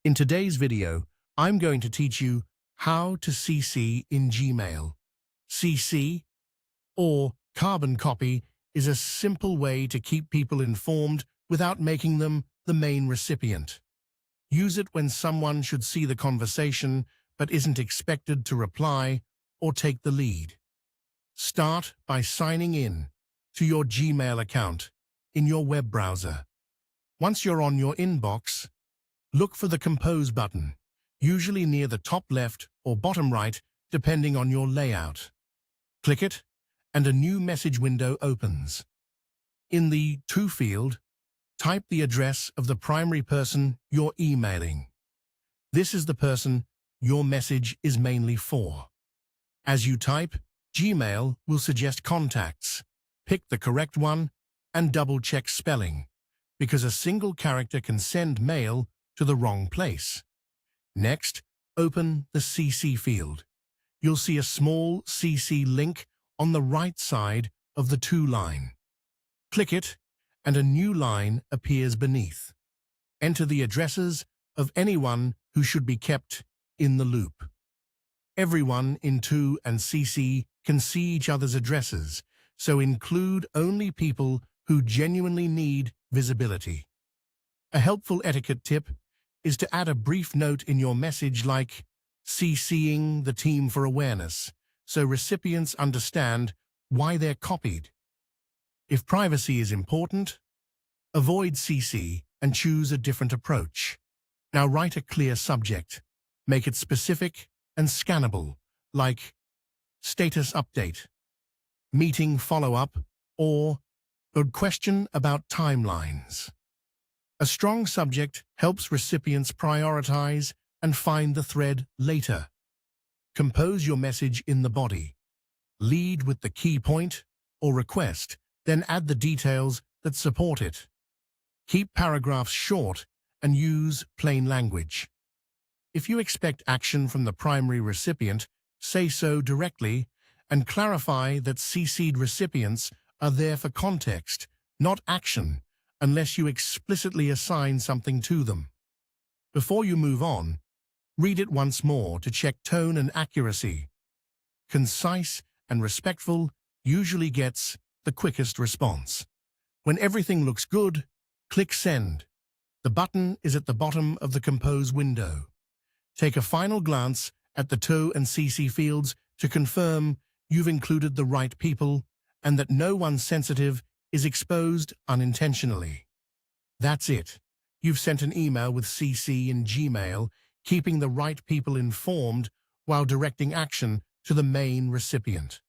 In today's video, I'm going to teach you how to CC in Gmail. CC, or carbon copy, is a simple way to keep people informed without making them the main recipient. Use it when someone should see the conversation but isn't expected to reply or take the lead. Start by signing in to your Gmail account in your web browser. Once you're on your inbox, look for the Compose button, usually near the top left or bottom right, depending on your layout. Click it, and a new message window opens. In the To field, type the address of the primary person you're emailing. This is the person your message is mainly for. As you type, Gmail will suggest contacts. Pick the correct one and double-check spelling, because a single character can send mail to the wrong place. Next, open the CC field. You'll see a small CC link on the right side of the To line. Click it, and a new line appears beneath. Enter the addresses of anyone who should be kept in the loop. Everyone in To and CC can see each other's addresses, so include only people who genuinely need visibility. A helpful etiquette tip is to add a brief note in your message like CCing the team for awareness, so recipients understand why they're copied. If privacy is important, avoid CC and choose a different approach. Now write a clear subject. Make it specific and scannable, like status update, meeting follow-up, or a question about timelines. A strong subject helps recipients prioritize and find the thread later. Compose your message in the body. Lead with the key point or request, then add the details that support it. Keep paragraphs short and use plain language. If you expect action from the primary recipient, say so directly and clarify that CC'd recipients are there for context, not action, unless you explicitly assign something to them. Before you move on, read it once more to check tone and accuracy. Concise and respectful usually gets the quickest response. When everything looks good, click Send. The button is at the bottom of the Compose window. Take a final glance at the To and CC fields to confirm you've included the right people and that no one sensitive is exposed unintentionally. That's it. You've sent an email with CC in Gmail, keeping the right people informed while directing action to the main recipient.